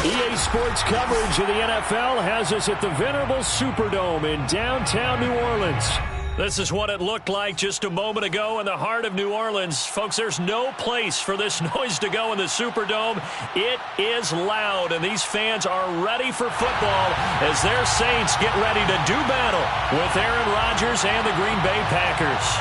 EA Sports coverage of the NFL has us at the venerable Superdome in downtown New Orleans. This is what it looked like just a moment ago in the heart of New Orleans. Folks, there's no place for this noise to go in the Superdome. It is loud, and these fans are ready for football as their Saints get ready to do battle with Aaron Rodgers and the Green Bay Packers.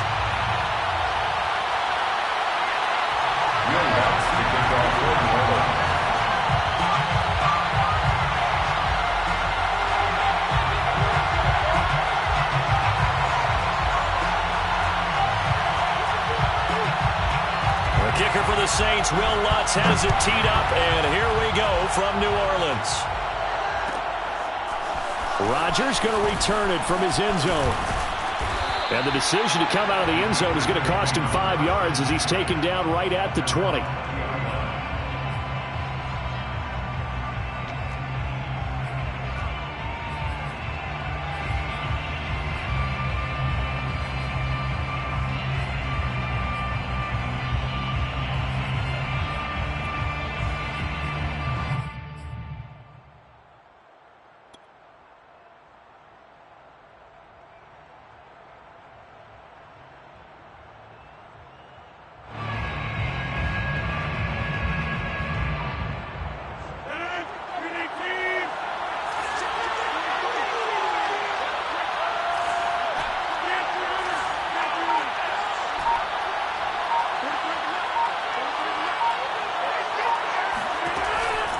Kicker for the Saints, Will Lutz has it teed up, and here we go from New Orleans. Rodgers going to return it from his end zone. And the decision to come out of the end zone is going to cost him 5 yards as he's taken down right at the 20.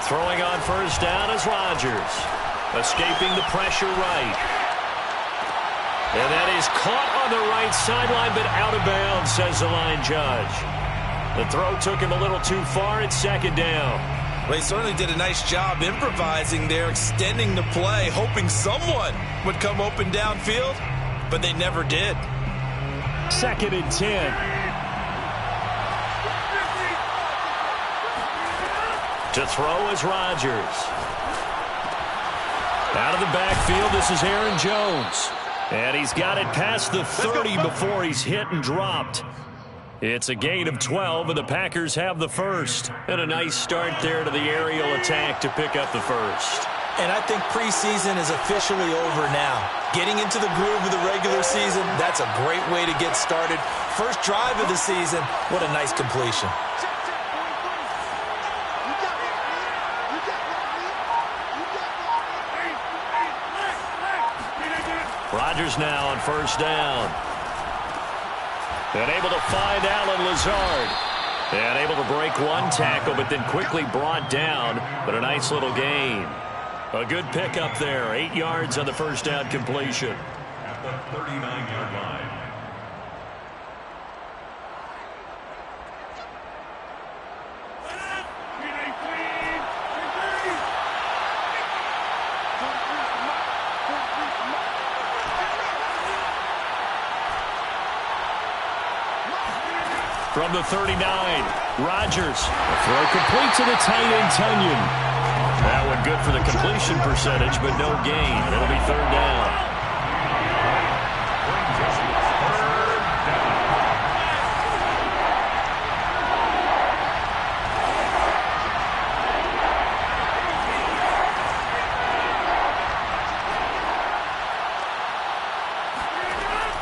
Throwing on first down is Rodgers. Escaping the pressure right. And that is caught on the right sideline, but out of bounds, says the line judge. The throw took him a little too far. It's second down. Well, he certainly did a nice job improvising there, extending the play, hoping someone would come open downfield, but they never did. Second and 10. To throw is Rodgers. Out of the backfield, this is Aaron Jones. And he's got it past the 30 before he's hit and dropped. It's a gain of 12, and the Packers have the first. And a nice start there to the aerial attack to pick up the first. And I think preseason is officially over now. Getting into the groove of the regular season, that's a great way to get started. First drive of the season, what a nice completion. Rodgers now on first down. And able to find Allen Lazard. And able to break one tackle, but then quickly brought down. But a nice little gain. A good pickup there. 8 yards on the first down completion. At the 39-yard line. From the 39, Rodgers. The throw complete to the tight end, Tunyon. That one good for the completion percentage, but no gain. It'll be third down.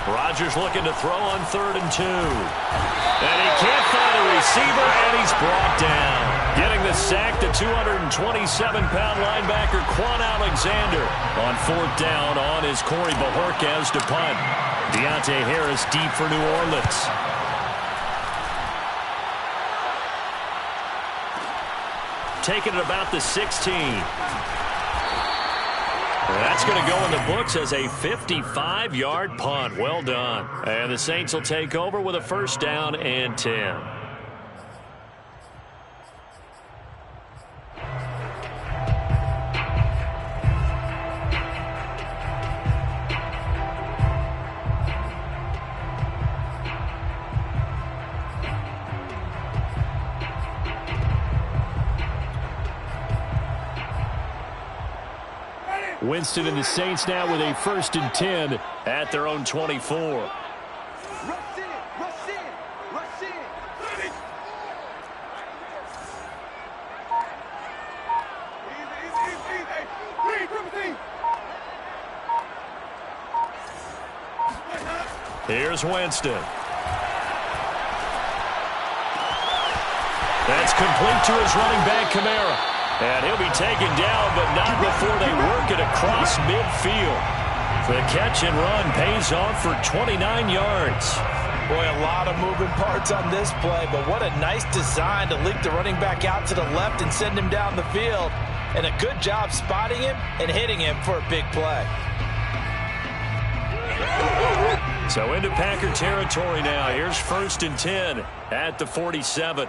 Rodgers looking to throw on 3rd and 2. And he can't find a receiver, and he's brought down. Getting the sack, the 227-pound linebacker, Quan Alexander. On 4th down on is Corey Bojorquez to punt. Deontay Harris deep for New Orleans. Taking it about the 16. That's going to go in the books as a 55-yard punt. Well done. And the Saints will take over with a first down and 10. Winston and the Saints now with a 1st and 10 at their own 24. Here's Winston. That's complete to his running back, Kamara. And he'll be taken down, but not before they work it across midfield. The catch and run pays off for 29 yards. Boy, a lot of moving parts on this play, but what a nice design to leak the running back out to the left and send him down the field. And a good job spotting him and hitting him for a big play. So into Packer territory now. Here's 1st and 10 at the 47.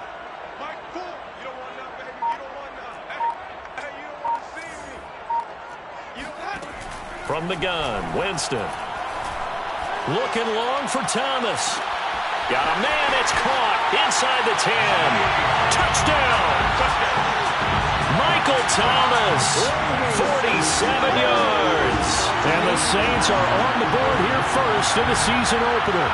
From the gun, Winston. Looking long for Thomas. Got a man, it's caught inside the 10. Touchdown! Michael Thomas, 47 yards. And the Saints are on the board here first in the season opener.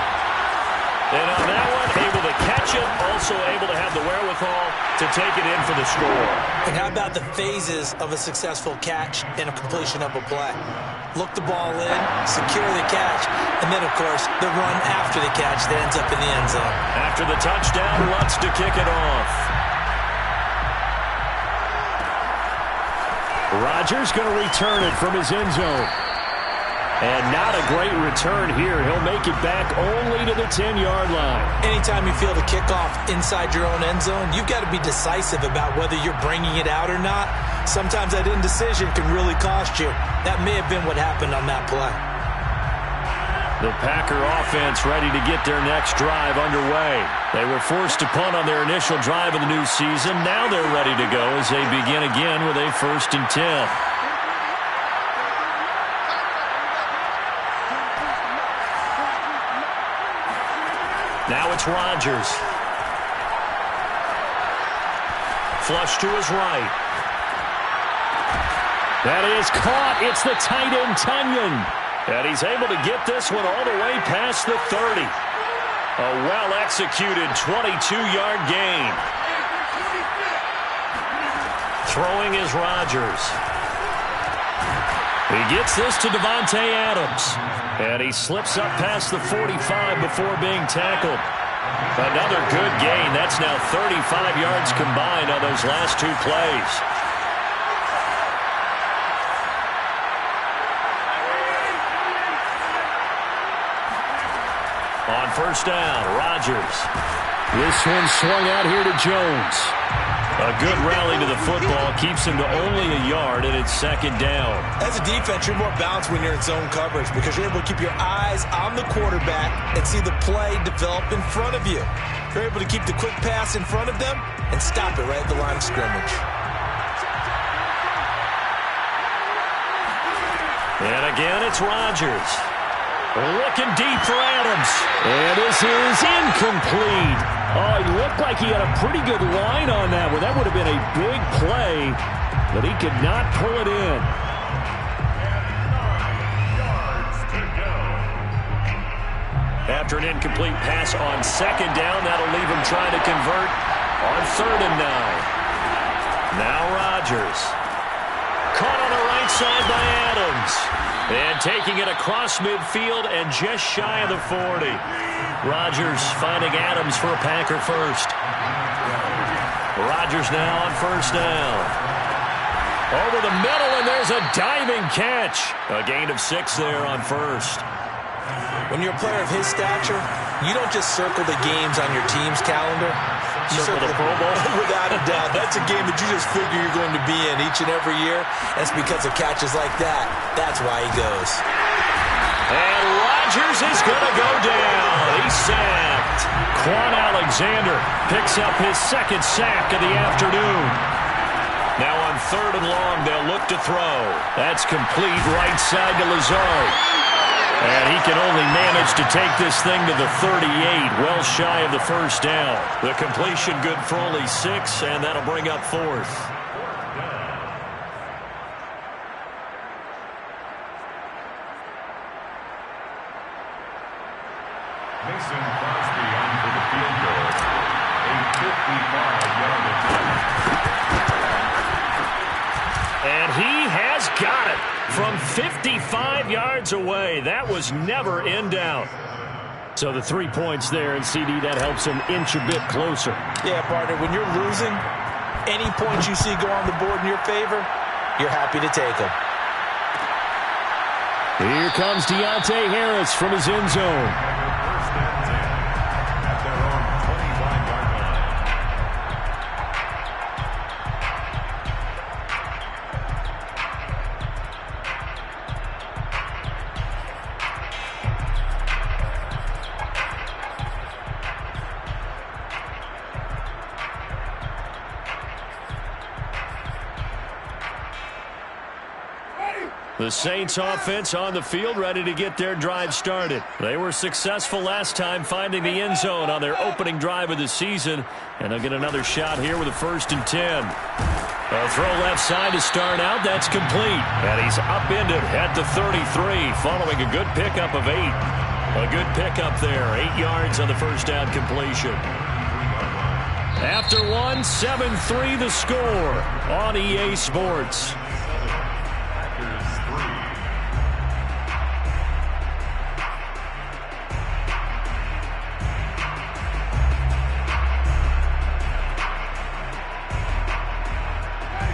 And on that one, able to catch it, also able to have the wherewithal to take it in for the score. And how about the phases of a successful catch and a completion of a play? Look the ball in, secure the catch, and then, of course, the run after the catch that ends up in the end zone. After the touchdown, Lutz to kick it off. Rodgers going to return it from his end zone. And not a great return here. He'll make it back only to the 10-yard line. Anytime you feel the kickoff inside your own end zone, you've got to be decisive about whether you're bringing it out or not. Sometimes that indecision can really cost you. That may have been what happened on that play. The Packer offense ready to get their next drive underway. They were forced to punt on their initial drive of the new season. Now they're ready to go as they begin again with a 1st and 10. Now it's Rodgers. Flush to his right. That is caught. It's the tight end, Tunyon. And he's able to get this one all the way past the 30. A well-executed 22-yard gain. Throwing is Rodgers. He gets this to Davante Adams. And he slips up past the 45 before being tackled. Another good gain. That's now 35 yards combined on those last two plays. On 1st down, Rodgers. This one swung out here to Jones. A good rally to the football keeps him to only a yard, and it's 2nd down. As a defense, you're more balanced when you're in zone coverage because you're able to keep your eyes on the quarterback and see the play develop in front of you. You're able to keep the quick pass in front of them and stop it right at the line of scrimmage. And again, it's Rodgers. Looking deep for Adams. And this is incomplete. Oh, he looked like he had a pretty good line on that one. That would have been a big play, but he could not pull it in. After an incomplete pass on 2nd down, that'll leave him trying to convert on 3rd and 9. Now Rodgers. Caught on the right side by Adams. And taking it across midfield and just shy of the 40. Rodgers finding Adams for a Packer first. Rodgers now on 1st down. Over the middle, and there's a diving catch. A gain of 6 there on 1st. When you're a player of his stature, you don't just circle the games on your team's calendar. You circle the Pro Bowl. Without a doubt. That's a game that you just figure you're going to be in each and every year. That's because of catches like that. That's why he goes. And Rodgers is going to go down. He's sacked. Quan Alexander picks up his 2nd sack of the afternoon. Now on 3rd and long, they'll look to throw. That's complete right side to Lazard. And he can only manage to take this thing to the 38, well shy of the 1st down. The completion good for only 6, and that'll bring up 4th. Mason Crosby on for the field goal. A 55-yard attempt. And he has got it from 55 yards away. That was never in doubt. So the 3 points there, and CD, that helps him inch a bit closer. Yeah, partner, when you're losing, any points you see go on the board in your favor, you're happy to take them. Here comes Deontay Harris from his end zone. First and 10 at their own 25-yard line. The Saints offense on the field, ready to get their drive started. They were successful last time finding the end zone on their opening drive of the season, and they'll get another shot here with a 1st and 10. A throw left side to start out. That's complete. And he's upended at the 33 following a good pickup of 8. A good pickup there. 8 yards on the first down completion. After one, 7-3 the score on EA Sports.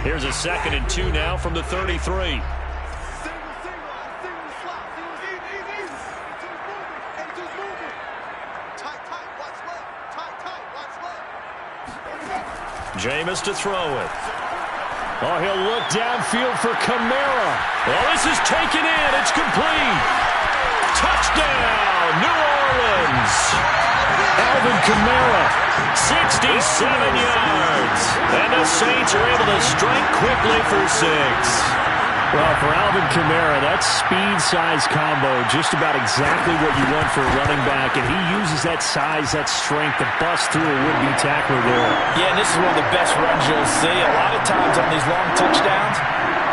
Here's a 2nd and 2 now from the 33. Jameis to throw it. Oh, he'll look downfield for Kamara. Oh, this is taken in. It's complete. Touchdown, New Orleans. Alvin Kamara, 67 yards. And the Saints are able to strike quickly for 6. Well, for Alvin Kamara, that speed-size combo, just about exactly what you want for a running back, and he uses that size, that strength to bust through a would-be tackler there. Yeah, and this is one of the best runs you'll see. A lot of times on these long touchdowns,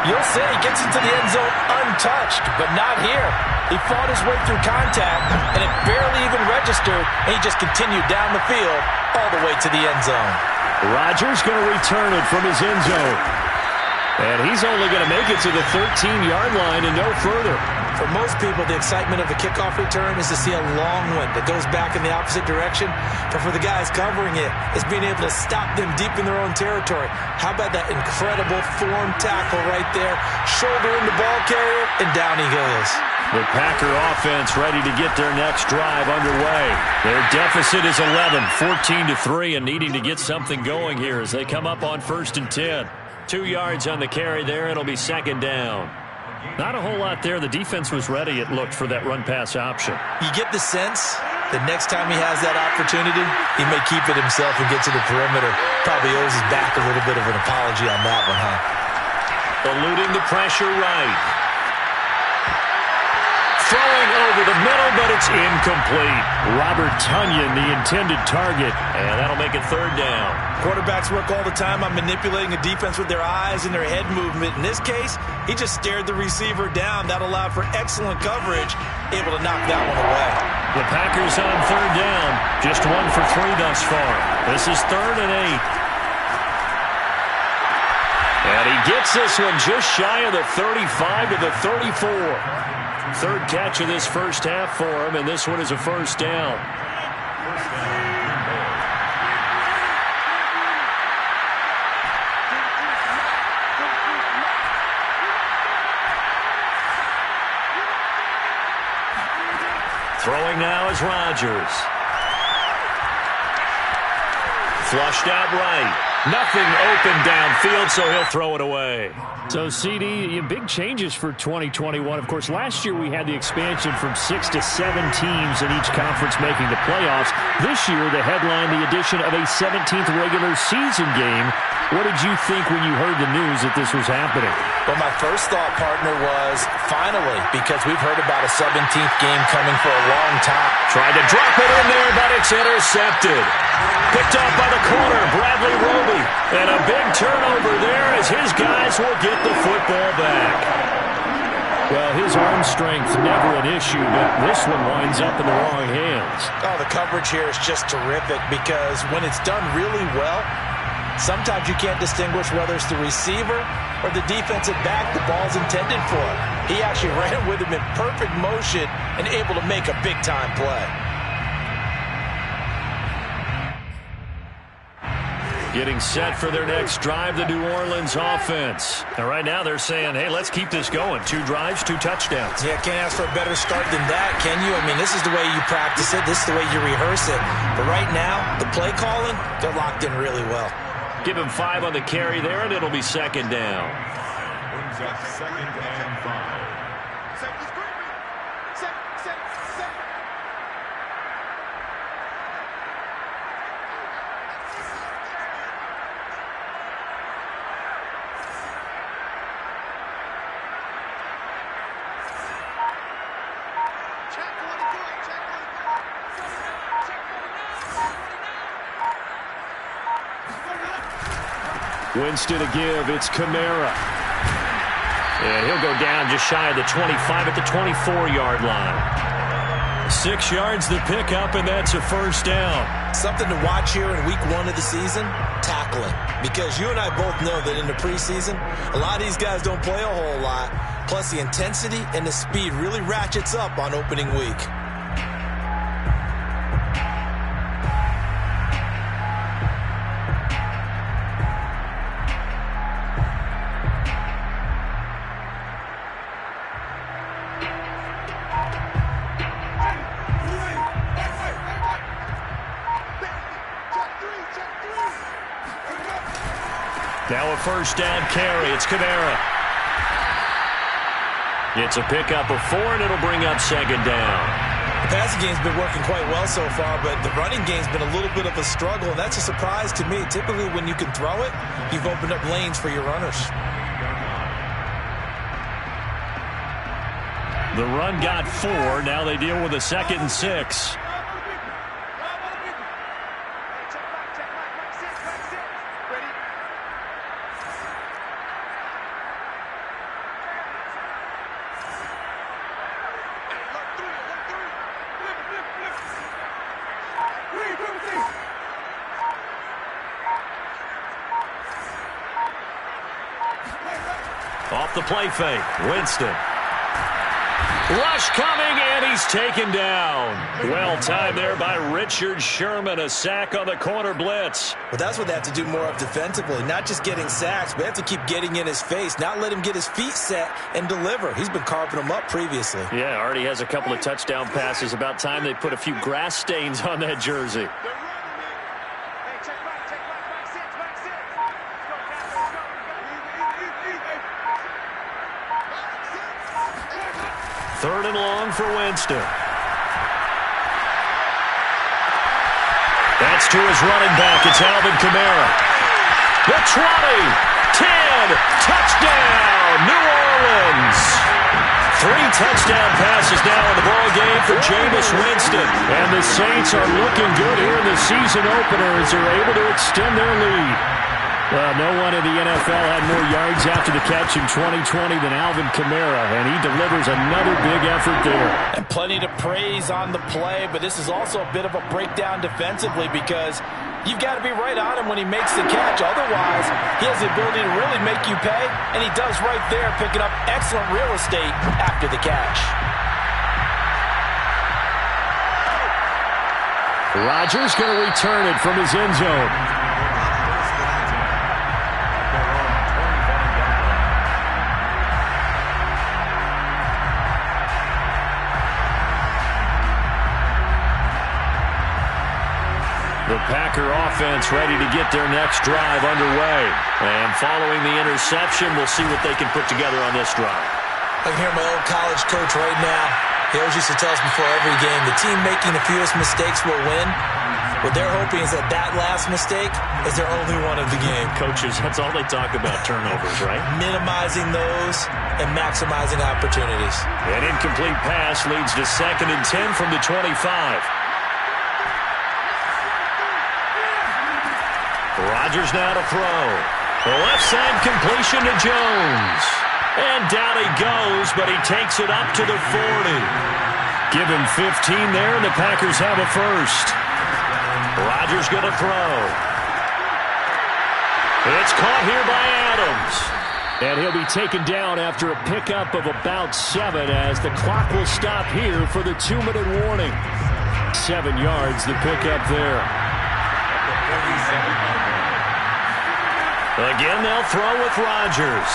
you'll see he gets into the end zone untouched, but not here. He fought his way through contact, and it barely even registered, and he just continued down the field all the way to the end zone. Rodgers going to return it from his end zone. And he's only going to make it to the 13-yard line and no further. For most people, the excitement of a kickoff return is to see a long one that goes back in the opposite direction. But for the guys covering it, it's being able to stop them deep in their own territory. How about that incredible form tackle right there? Shoulder in the ball carrier, and down he goes. The Packer offense ready to get their next drive underway. Their deficit is 11, 14-3, and needing to get something going here as they come up on 1st and 10. 2 yards on the carry there. It'll be 2nd down. Not a whole lot there. The defense was ready, it looked, for that run-pass option. You get the sense that next time he has that opportunity, he may keep it himself and get to the perimeter. Probably owes his back a little bit of an apology on that one, huh? Eluding the pressure right. Throwing over the middle, but it's incomplete. Robert Tonyan, the intended target, and that'll make it 3rd down. Quarterbacks work all the time on manipulating a defense with their eyes and their head movement. In this case, he just stared the receiver down. That allowed for excellent coverage, able to knock that one away. The Packers on 3rd down, just 1 for 3 thus far. This is 3rd and 8. And he gets this one just shy of the 35 to the 34. 3rd catch of this first half for him, and this one is a 1st down. Throwing now is Rodgers. Flushed out right. Nothing open downfield, so he'll throw it away. So, CD, big changes for 2021. Of course, last year we had the expansion from 6 to 7 teams in each conference making the playoffs. This year, the headline, the addition of a 17th regular season game. What did you think when you heard the news that this was happening? Well, my first thought, partner, was finally, because we've heard about a 17th game coming for a long time. Tried to drop it in there, but it's intercepted. Picked off by the corner, Bradley Roby. And a big turnover there as his guys will get the football back. Well, his arm strength never an issue, but this one winds up in the wrong hands. Oh, the coverage here is just terrific because when it's done really well, sometimes you can't distinguish whether it's the receiver or the defensive back the ball's intended for. He actually ran with him in perfect motion and able to make a big-time play. Getting set for their next drive, the New Orleans offense. And right now they're saying, hey, let's keep this going. 2 drives, 2 touchdowns. Yeah, can't ask for a better start than that, can you? I mean, this is the way you practice it. This is the way you rehearse it. But right now, the play calling, they're locked in really well. Give him 5 on the carry there, and it'll be 2nd down. Brings up 2nd and 5. Winston to give. It's Kamara. And he'll go down just shy of the 25 at the 24-yard line. 6 yards the pickup, and that's a 1st down. Something to watch here in week 1 of the season, tackling. Because you and I both know that in the preseason, a lot of these guys don't play a whole lot. Plus the intensity and the speed really ratchets up on opening week. Now a 1st down carry. It's Kamara. It's a pickup of 4, and it'll bring up 2nd down. The passing game's been working quite well so far, but the running game's been a little bit of a struggle, and that's a surprise to me. Typically, when you can throw it, you've opened up lanes for your runners. The run got 4. Now they deal with a 2nd and 6. Off the play fake, Winston. Rush coming, and he's taken down. Well timed there by Richard Sherman. A sack on the corner blitz. But that's what they have to do more of defensively. Not just getting sacks, but they have to keep getting in his face. Not let him get his feet set and deliver. He's been carving them up previously. Yeah, already has a couple of touchdown passes. About time they put a few grass stains on that jersey. Third and long for Winston. That's to his running back. It's Alvin Kamara. The 20, 10, touchdown, New Orleans. 3 touchdown passes now in the ball game for Jameis Winston. And the Saints are looking good here in the season opener as they're able to extend their lead. Well, no one in the NFL had more yards after the catch in 2020 than Alvin Kamara, and he delivers another big effort there. And plenty to praise on the play, but this is also a bit of a breakdown defensively because you've got to be right on him when he makes the catch. Otherwise, he has the ability to really make you pay, and he does right there, picking up excellent real estate after the catch. Rodgers going to return it from his end zone. The Packer offense ready to get their next drive underway. And following the interception, we'll see what they can put together on this drive. I can hear my old college coach right now. He always used to tell us before every game, the team making the fewest mistakes will win. What they're hoping is that that last mistake is their only one of the game. Coaches, that's all they talk about, turnovers, right? Minimizing those and maximizing opportunities. An incomplete pass leads to 2nd and 10 from the 25. Rodgers now to throw. The left side completion to Jones. And down he goes, but he takes it up to the 40. Give him 15 there, and the Packers have a first. Rodgers going to throw. It's caught here by Adams. And he'll be taken down after a pickup of about 7 as the clock will stop here for the 2-minute warning. 7 yards, the pickup there. Again, they'll throw with Rodgers.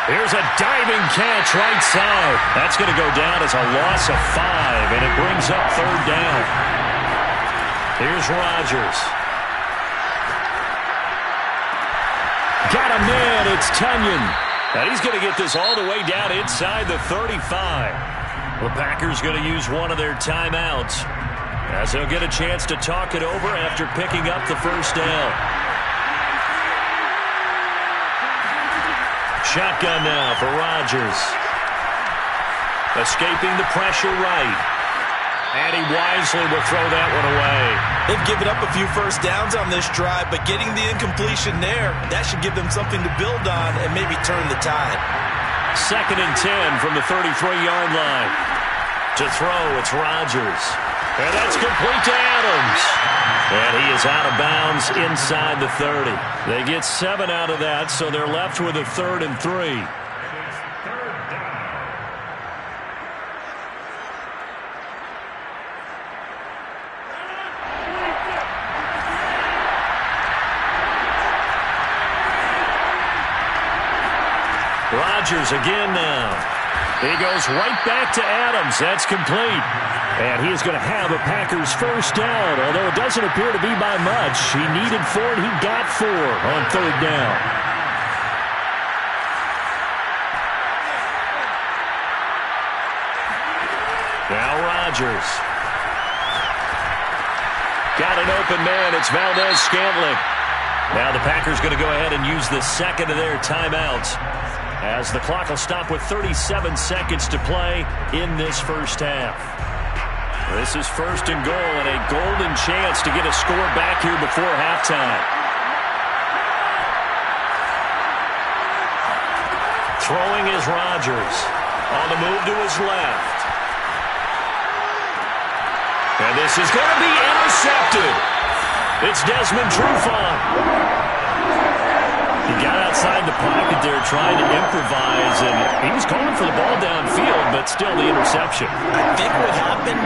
Here's a diving catch right side. That's going to go down as a loss of 5, and it brings up 3rd down. Here's Rodgers. Got a man. It's Tunyon. And he's going to get this all the way down inside the 35. The Packers going to use one of their timeouts as they'll get a chance to talk it over after picking up the first down. Shotgun now for Rodgers. Escaping the pressure right. And he wisely will throw that one away. They've given up a few first downs on this drive, but getting the incompletion there, that should give them something to build on and maybe turn the tide. 2nd and 10 from the 33-yard line. To throw, it's Rodgers. And that's complete to Adams. And he is out of bounds inside the 30. They get 7 out of that, so they're left with a 3rd and 3. Rodgers again now. He goes right back to Adams. That's complete. And he is going to have a Packers first down, although it doesn't appear to be by much. He needed 4, and he got 4 on 3rd down. Now Rodgers. Got an open man. It's Valdez-Scantling. Now the Packers going to go ahead and use the 2nd of their timeouts, as the clock will stop with 37 seconds to play in this first half. This is 1st and goal, and a golden chance to get a score back here before halftime. Throwing is Rodgers. On the move to his left. And this is going to be intercepted. It's Desmond Trufant. He got outside the pocket there trying to improvise, and he was calling for the ball downfield, but still the interception. I think what happened,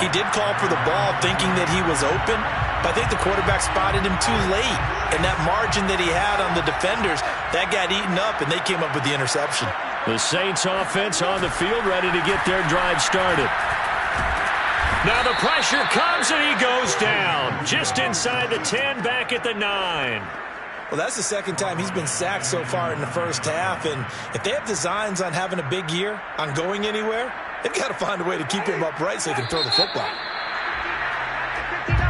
he did call for the ball thinking that he was open, but I think the quarterback spotted him too late, and that margin that he had on the defenders, that got eaten up, and they came up with the interception. The Saints offense on the field ready to get their drive started. Now the pressure comes, and he goes down just inside the 10, back at the 9. Well, that's the 2nd time he's been sacked so far in the first half, and if they have designs on having a big year, on going anywhere, they've got to find a way to keep him upright so he can throw the football.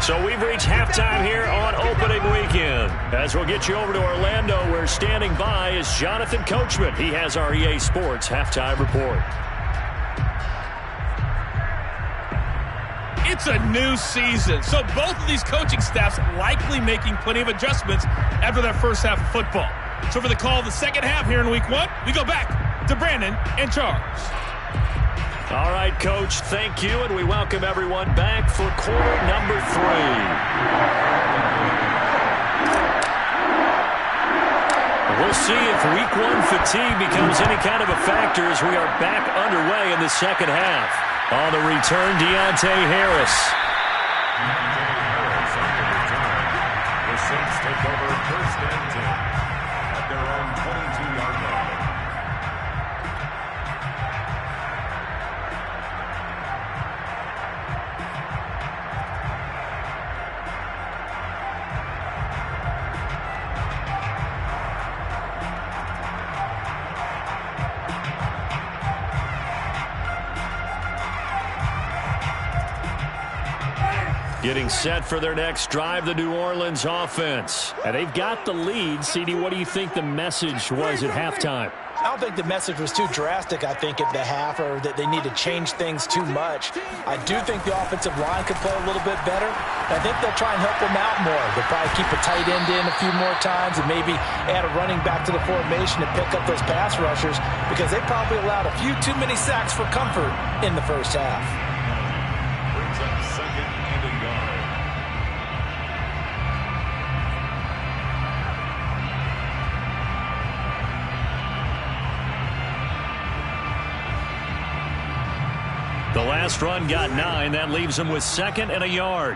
So we've reached halftime here on opening weekend. As we'll get you over to Orlando, where standing by is Jonathan Coachman. He has our EA Sports halftime report. It's a new season, so both of these coaching staffs likely making plenty of adjustments after their first half of football. So for the call of the second half here in Week 1, we go back to Brandon and Charles. All right, Coach, thank you, and we welcome everyone back for quarter number 3. We'll see if Week 1 fatigue becomes any kind of a factor as we are back underway in the second half. On the return, Deontay Harris. The Saints take over 1st and 10 at their own 22-yard line. Getting set for their next drive, the New Orleans offense. And they've got the lead. CD, what do you think the message was at halftime? I don't think the message was too drastic, I think, at the half, or that they need to change things too much. I do think the offensive line could play a little bit better. I think they'll try and help them out more. They'll probably keep a tight end in a few more times and maybe add a running back to the formation and pick up those pass rushers, because they probably allowed a few too many sacks for comfort in the first half. Brings up 2nd and a yard. The last run got 9. That leaves them with 2nd and a yard.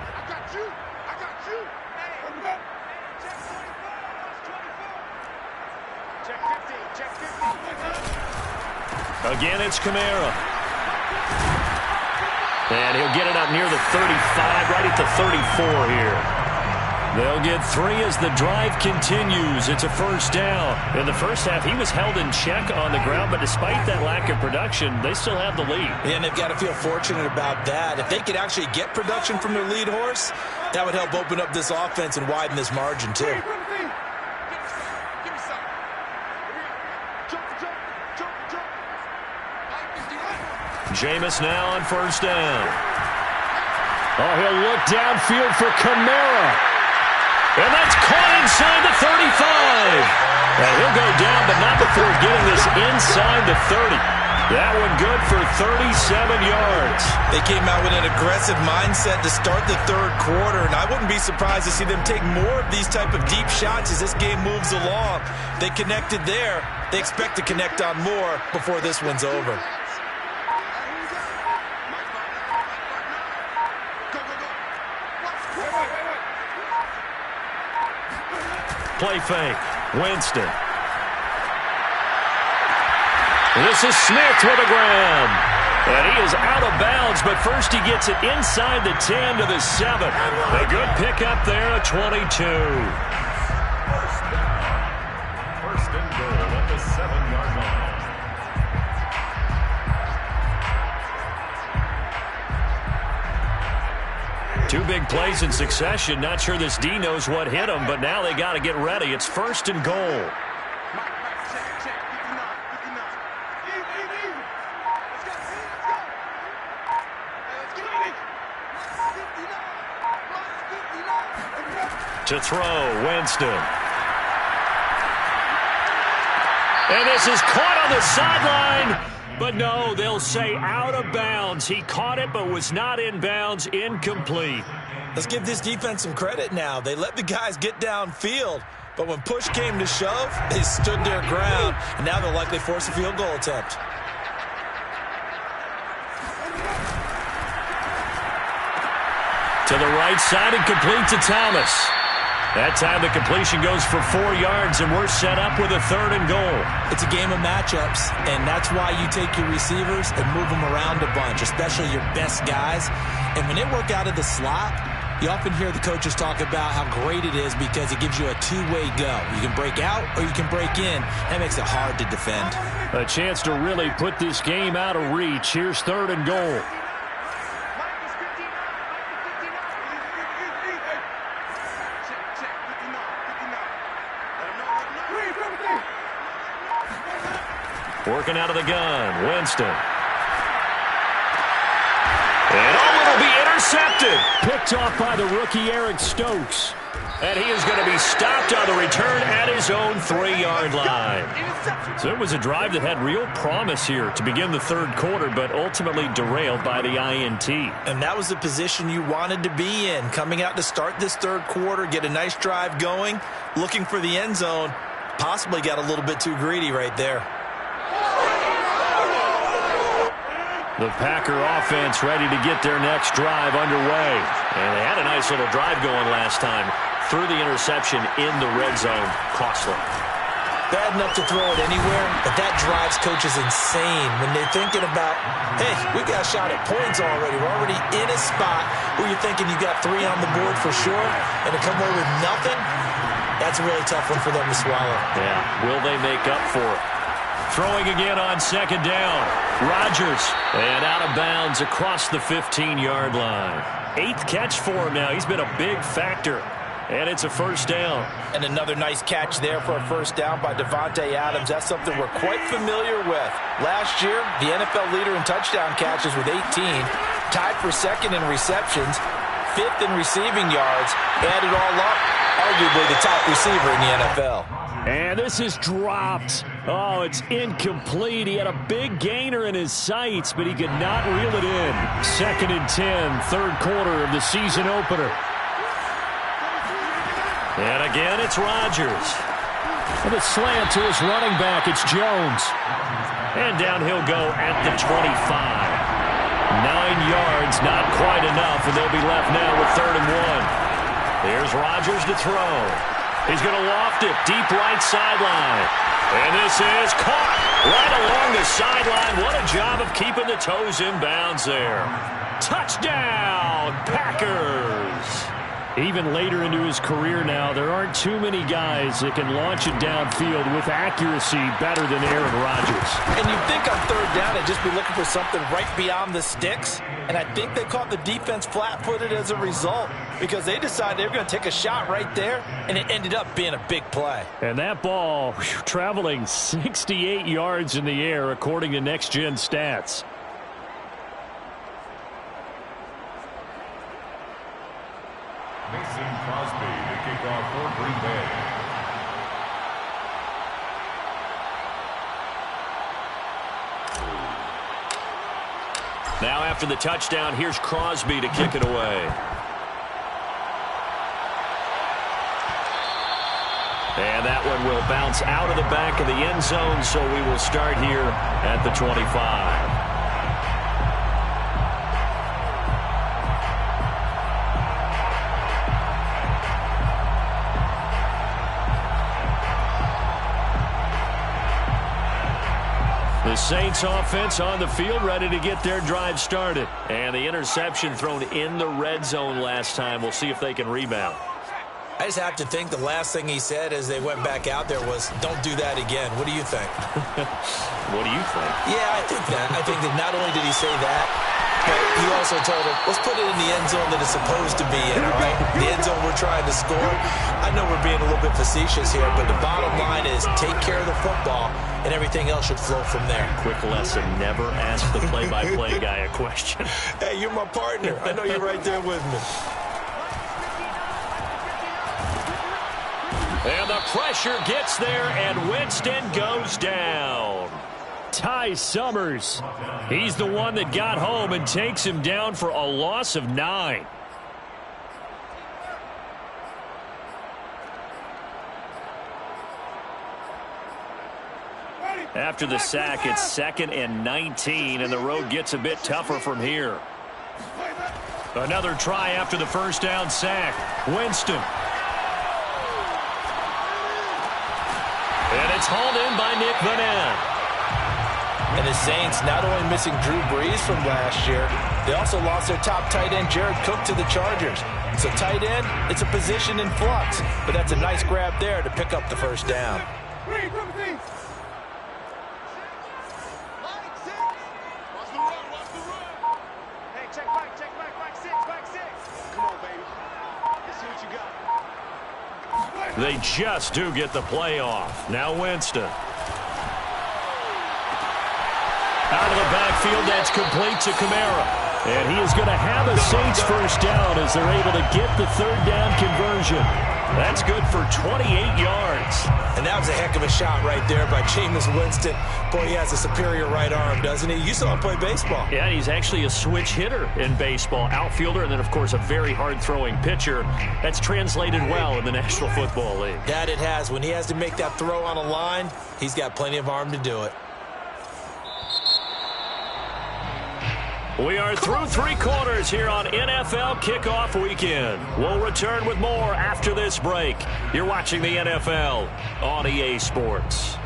Again, it's Kamara. And he'll get it up near the 35, right at the 34 here. They'll get 3 as the drive continues. It's a first down. In the first half, he was held in check on the ground, but despite that lack of production, they still have the lead. And they've got to feel fortunate about that. If they could actually get production from their lead horse, that would help open up this offense and widen this margin, too. Jameis now on first down. Oh, he'll look downfield for Kamara. And that's caught inside the 35. And he'll go down, but not before getting this inside the 30. That one good for 37 yards. They came out with an aggressive mindset to start the third quarter, and I wouldn't be surprised to see them take more of these type of deep shots as this game moves along. They connected there. They expect to connect on more before this one's over. Play fake. Winston. This is Smith with a grab. And he is out of bounds, but first he gets it inside the 10 to the 7. A good pickup there at 22. First and goal at the 7-yard line. Two big plays in succession. Not sure this D knows what hit him, but now they got to get ready. It's first and goal. To throw, Winston. And this is caught on the sideline. But no, they'll say out of bounds. He caught it but was not in bounds. Incomplete. Let's give this defense some credit now. They let the guys get downfield, but when push came to shove, they stood their ground, and now they'll likely force a field goal attempt. To the right side and complete to Thomas. That time the completion goes for 4 yards, and we're set up with a third and goal. It's a game of matchups, and that's why you take your receivers and move them around a bunch, especially your best guys. And when they work out of the slot, you often hear the coaches talk about how great it is because it gives you a two-way go. You can break out or you can break in. That makes it hard to defend. A chance to really put this game out of reach. Here's third and goal. Working out of the gun, Winston. And it'll be intercepted. Picked off by the rookie Eric Stokes. And he is going to be stopped on the return at his own 3-yard line. So it was a drive that had real promise here to begin the third quarter, but ultimately derailed by the INT. And that was the position you wanted to be in. Coming out to start this third quarter, get a nice drive going, looking for the end zone. Possibly got a little bit too greedy right there. The Packer offense ready to get their next drive underway. And they had a nice little drive going last time. Threw the interception in the red zone. Costly. Bad enough to throw it anywhere, but that drives coaches insane when they're thinking about, hey, we got a shot at points already. We're already in a spot where you're thinking you got 3 on the board for sure, and to come away with nothing, that's a really tough one for them to swallow. Yeah, will they make up for it? Throwing again on second down. Rodgers. And out of bounds across the 15-yard line. 8th catch for him now. He's been a big factor. And it's a first down. And another nice catch there for a first down by Davante Adams. That's something we're quite familiar with. Last year, the NFL leader in touchdown catches with 18. Tied for second in receptions. 5th in receiving yards. Added all up, arguably the top receiver in the NFL. And this is dropped. Oh, it's incomplete. He had a big gainer in his sights, but he could not reel it in. 2nd and 10, third quarter of the season opener. And again, it's Rodgers. With a slant to his running back, it's Jones. And down he'll go at the 25. 9 yards, not quite enough, and they'll be left now with 3rd and 1. Here's Rodgers to throw. He's going to loft it deep right sideline. And this is caught right along the sideline. What a job of keeping the toes in bounds there. Touchdown, Packers. Even later into his career now, there aren't too many guys that can launch it downfield with accuracy better than Aaron Rodgers. And you'd think on third down they'd just be looking for something right beyond the sticks. And I think they caught the defense flat-footed as a result because they decided they were going to take a shot right there, and it ended up being a big play. And that ball traveling 68 yards in the air according to Next Gen Stats. Mason Crosby to kick off for Green Bay. Now after the touchdown, here's Crosby to kick it away. And that one will bounce out of the back of the end zone, so we will start here at the 25. The Saints offense on the field, ready to get their drive started. And the interception thrown in the red zone last time. We'll see if they can rebound. I just have to think the last thing he said as they went back out there was, don't do that again. What do you think? What do you think? Yeah, I think that. I think that not only did he say that, but he also told him, let's put it in the end zone that it's supposed to be in, all right? The end zone we're trying to score. I know we're being a little bit facetious here, but the bottom line is take care of the football, and everything else should flow from there. Quick lesson, never ask the play-by-play guy a question. Hey, you're my partner. I know you're right there with me. And the pressure gets there, and Winston goes down. Ty Summers, he's the one that got home and takes him down for a loss of 9. After the sack, it's 2nd and 19, and the road gets a bit tougher from here. Another try after the first down sack. Winston. And it's hauled in by Nick Vanette. And the Saints not only missing Drew Brees from last year, they also lost their top tight end, Jared Cook, to the Chargers. So tight end, it's a position in flux. But that's a nice grab there to pick up the first down. They just do get the play off. Now Winston. Out of the backfield, that's complete to Kamara. And he is going to have a Saints first down as they're able to get the third down conversion. That's good for 28 yards. And that was a heck of a shot right there by Jameis Winston. Boy, he has a superior right arm, doesn't he? You saw him play baseball. Yeah, he's actually a switch hitter in baseball. Outfielder, and then, of course, a very hard-throwing pitcher. That's translated well in the National Football League. That it has. When he has to make that throw on a line, he's got plenty of arm to do it. We are through 3 quarters here on NFL Kickoff Weekend. We'll return with more after this break. You're watching the NFL on EA Sports.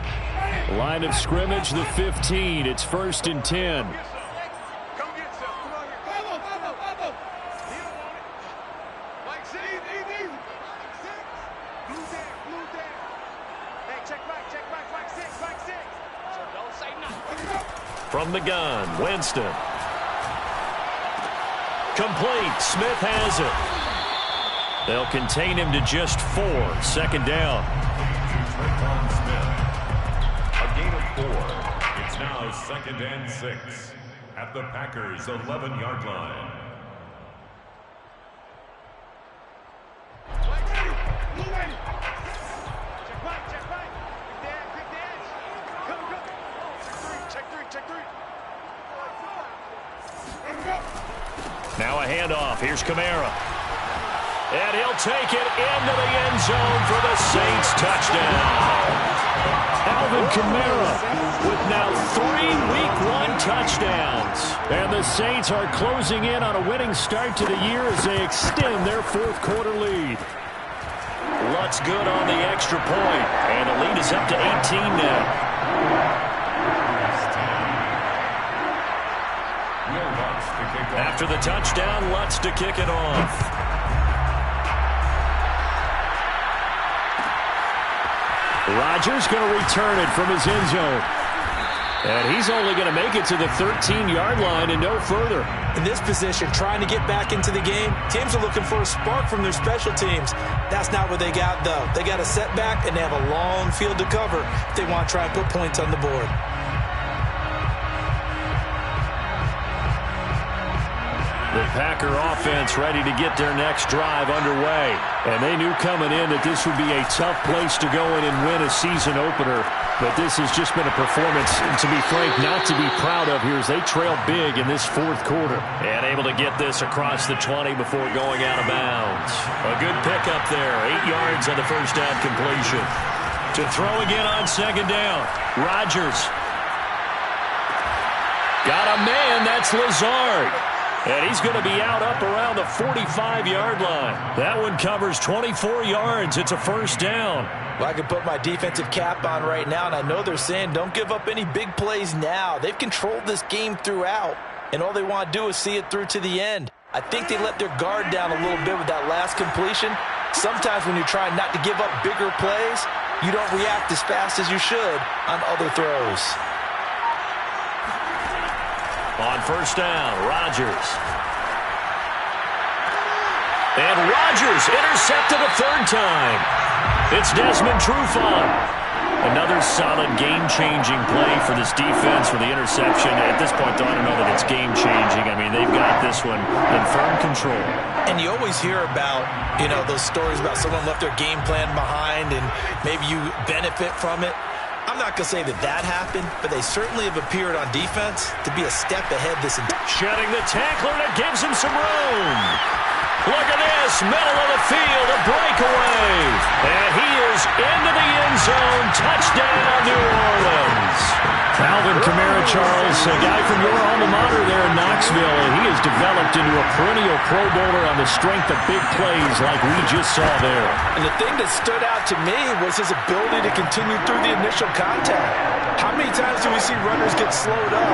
Line of scrimmage, the 15. It's 1st and 10. From the gun, Winston. Complete. Smith has it. They'll contain him to just 4. 2nd down. A gain of 4. It's now 2nd and 6 at the Packers' 11-yard line. Now a handoff. Here's Kamara. And he'll take it into the end zone for the Saints touchdown. Alvin Kamara with now 3 Week 1 touchdowns. And the Saints are closing in on a winning start to the year as they extend their 4th quarter lead. Lutz good on the extra point. And the lead is up to 18 now. After the touchdown, Lutz to kick it off. Rodgers going to return it from his end zone. And he's only going to make it to the 13-yard line and no further. In this position, trying to get back into the game, teams are looking for a spark from their special teams. That's not what they got, though. They got a setback, and they have a long field to cover if they want to try and put points on the board. The Packer offense ready to get their next drive underway. And they knew coming in that this would be a tough place to go in and win a season opener. But this has just been a performance, and to be frank, not to be proud of here as they trail big in this fourth quarter. And able to get this across the 20 before going out of bounds. A good pickup there. 8 yards on the first down completion. To throw again on second down. Rodgers. Got a man. That's Lazard. And he's going to be out up around the 45-yard line. That one covers 24 yards. It's a first down. Well, I can put my defensive cap on right now, and I know they're saying don't give up any big plays now. They've controlled this game throughout, and all they want to do is see it through to the end. I think they let their guard down a little bit with that last completion. Sometimes when you're trying not to give up bigger plays, you don't react as fast as you should on other throws. On first down, Rodgers. And Rodgers intercepted a third time. It's Desmond Trufant. Another solid game-changing play for this defense for the interception. At this point, though, I don't know that it's game-changing. I mean, they've got this one in firm control. And you always hear about, those stories about someone left their game plan behind and maybe you benefit from it. I'm not going to say that happened, but they certainly have appeared on defense to be a step ahead this entire. Shedding the tackler that gives him some room. Look at this, middle of the field, a breakaway. And he is into the end zone. Touchdown, New Orleans. Alvin Kamara, Charles, a guy from your alma mater there in Knoxville, and he has developed into a perennial Pro Bowler on the strength of big plays like we just saw there. And the thing that stood out to me was his ability to continue through the initial contact. How many times do we see runners get slowed up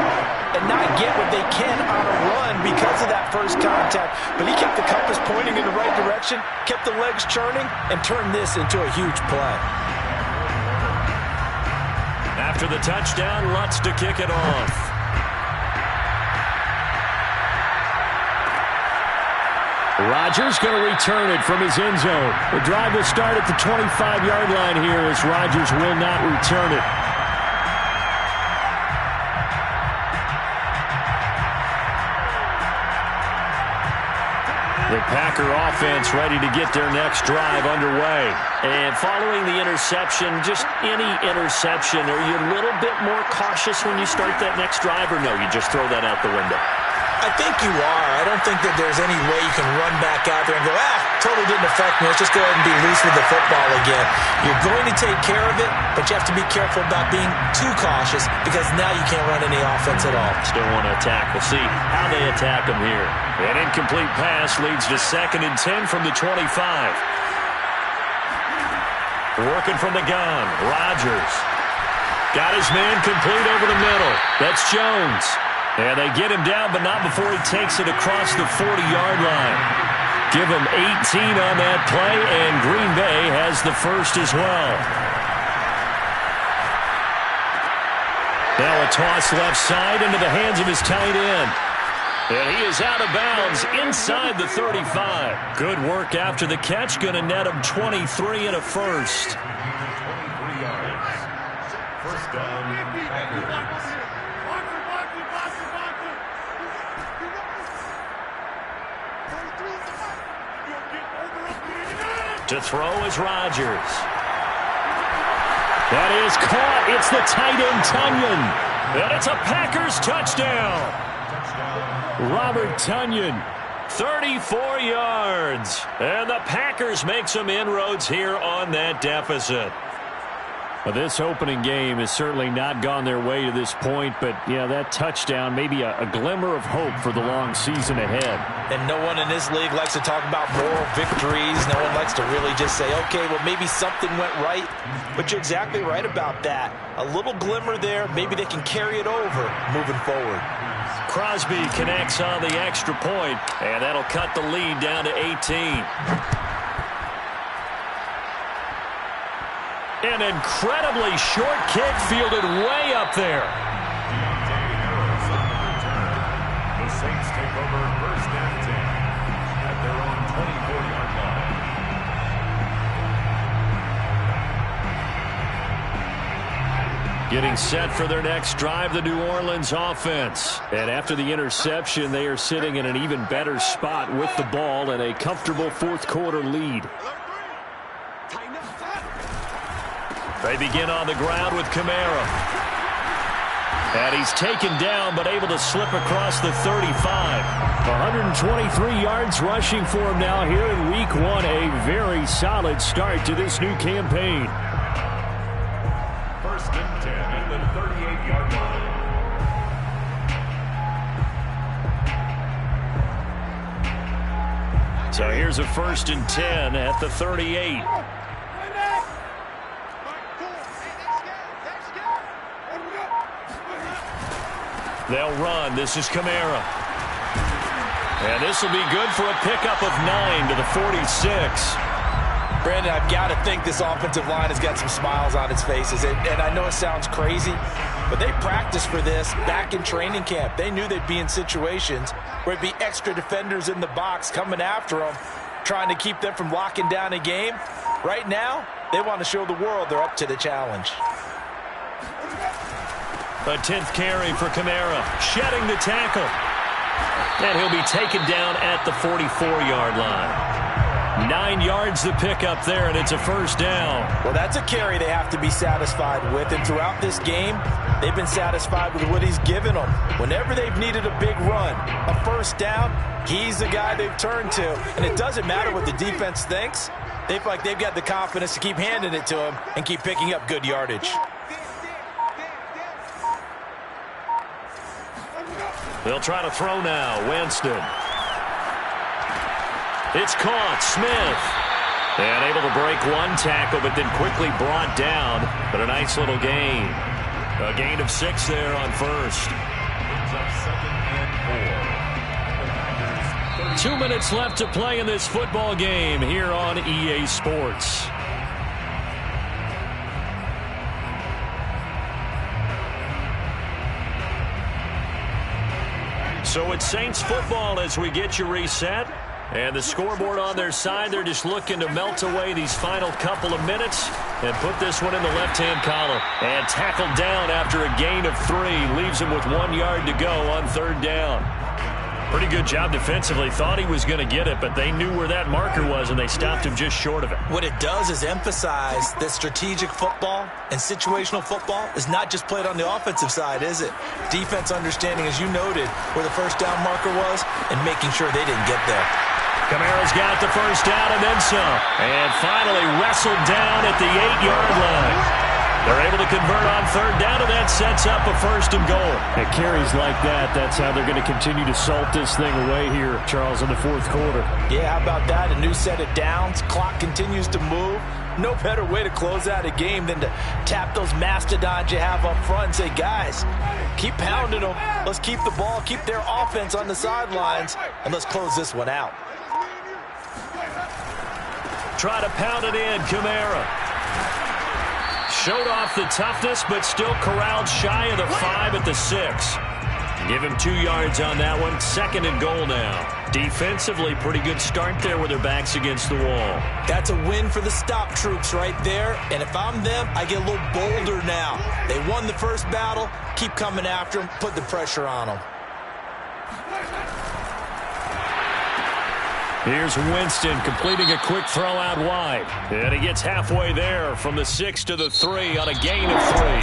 and not get what they can on a run because of that first contact? But he kept the compass pointing in the right direction, kept the legs churning, and turned this into a huge play. After the touchdown, Lutz to kick it off. Rodgers going to return it from his end zone. The drive will start at the 25-yard line here as Rodgers will not return it. The Packer offense ready to get their next drive underway. And following the interception, just any interception, are you a little bit more cautious when you start that next drive, or no, you just throw that out the window? I think you are. I don't think that there's any way you can run back out there and go, totally didn't affect me. Let's just go ahead and be loose with the football again. You're going to take care of it, but you have to be careful about being too cautious because now you can't run any offense at all. Still want to attack. We'll see how they attack them here. An incomplete pass leads to 2nd and 10 from the 25. Working from the gun, Rodgers. Got his man complete over the middle. That's Jones. And they get him down, but not before he takes it across the 40-yard line. Give him 18 on that play, and Green Bay has the first as well. Now a toss left side into the hands of his tight end. And he is out of bounds inside the 35. Good work after the catch. Going to net him 23 and a first. 23 yards. First down, Packers. To throw is Rodgers. That is caught. It's the tight end, Tonyan. And it's a Packers touchdown. Robert Tonyan, 34 yards. And the Packers make some inroads here on that deficit. Well, this opening game has certainly not gone their way to this point, but, yeah, that touchdown, maybe a glimmer of hope for the long season ahead. And no one in this league likes to talk about moral victories. No one likes to really just say, okay, well, maybe something went right. But you're exactly right about that. A little glimmer there. Maybe they can carry it over moving forward. Crosby connects on the extra point, and that'll cut the lead down to 18. An incredibly short kick fielded way up there. The Saints take over first and 10 at their own 24-yard line. Getting set for their next drive, the New Orleans offense. And after the interception, they are sitting in an even better spot with the ball and a comfortable fourth-quarter lead. They begin on the ground with Kamara. And he's taken down but able to slip across the 35. 123 yards rushing for him now here in Week 1. A very solid start to this new campaign. First and 10 at the 38-yard line. So here's a first and 10 at the 38. They'll run. This is Kamara. And this will be good for a pickup of 9 to the 46. Brandon, I've got to think this offensive line has got some smiles on its faces. And I know it sounds crazy, but they practiced for this back in training camp. They knew they'd be in situations where it'd be extra defenders in the box coming after them, trying to keep them from locking down a game. Right now, they want to show the world they're up to the challenge. A 10th carry for Kamara, shedding the tackle. And he'll be taken down at the 44-yard line. 9 yards to pick up there, and it's a first down. Well, that's a carry they have to be satisfied with, and throughout this game, they've been satisfied with what he's given them. Whenever they've needed a big run, a first down, he's the guy they've turned to. And it doesn't matter what the defense thinks. They feel like they've got the confidence to keep handing it to him and keep picking up good yardage. They'll try to throw now. Winston. It's caught. Smith. And able to break one tackle, but then quickly brought down. But a nice little gain. A gain of 6 there on first. Brings up second and 4. 2 minutes left to play in this football game here on EA Sports. So it's Saints football as we get you reset. And the scoreboard on their side, they're just looking to melt away these final couple of minutes and put this one in the left-hand column. And tackled down after a gain of 3. Leaves him with 1 yard to go on third down. Pretty good job defensively. Thought he was going to get it, but they knew where that marker was, and they stopped him just short of it. What it does is emphasize that strategic football and situational football is not just played on the offensive side, is it? Defense understanding, as you noted, where the first down marker was and making sure they didn't get there. Kamara's got the first down and then some. And finally wrestled down at the 8-yard line. They're able to convert on third down, and that sets up a first and goal. At carries like that, that's how they're going to continue to salt this thing away here, Charles, in the fourth quarter. Yeah, how about that? A new set of downs. Clock continues to move. No better way to close out a game than to tap those mastodons you have up front and say, guys, keep pounding them. Let's keep the ball, keep their offense on the sidelines, and let's close this one out. Try to pound it in, Kamara. Showed off the toughness, but still corralled shy of the 5 at the 6. Give him 2 yards on that one. Second and goal now. Defensively, pretty good start there with their backs against the wall. That's a win for the stop troops right there. And if I'm them, I get a little bolder now. They won the first battle. Keep coming after them. Put the pressure on them. Here's Winston completing a quick throw out wide. And he gets halfway there from the 6 to the 3 on a gain of 3.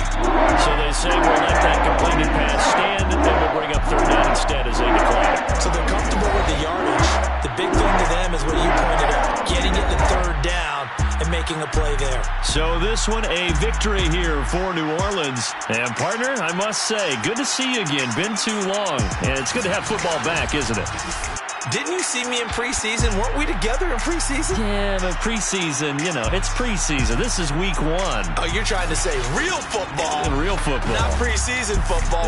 So they say we'll let that completed pass stand, and then we'll bring up third down instead as they declare. So they're comfortable with the yardage. The big thing to them is what you pointed out, getting it to third down and making a play there. So this one, a victory here for New Orleans. And, partner, I must say, good to see you again. Been too long. And it's good to have football back, isn't it? Didn't you see me in preseason? Weren't we together in preseason? Yeah, but preseason, it's preseason. This is week 1. Oh, you're trying to say real football. Real football. Not preseason football.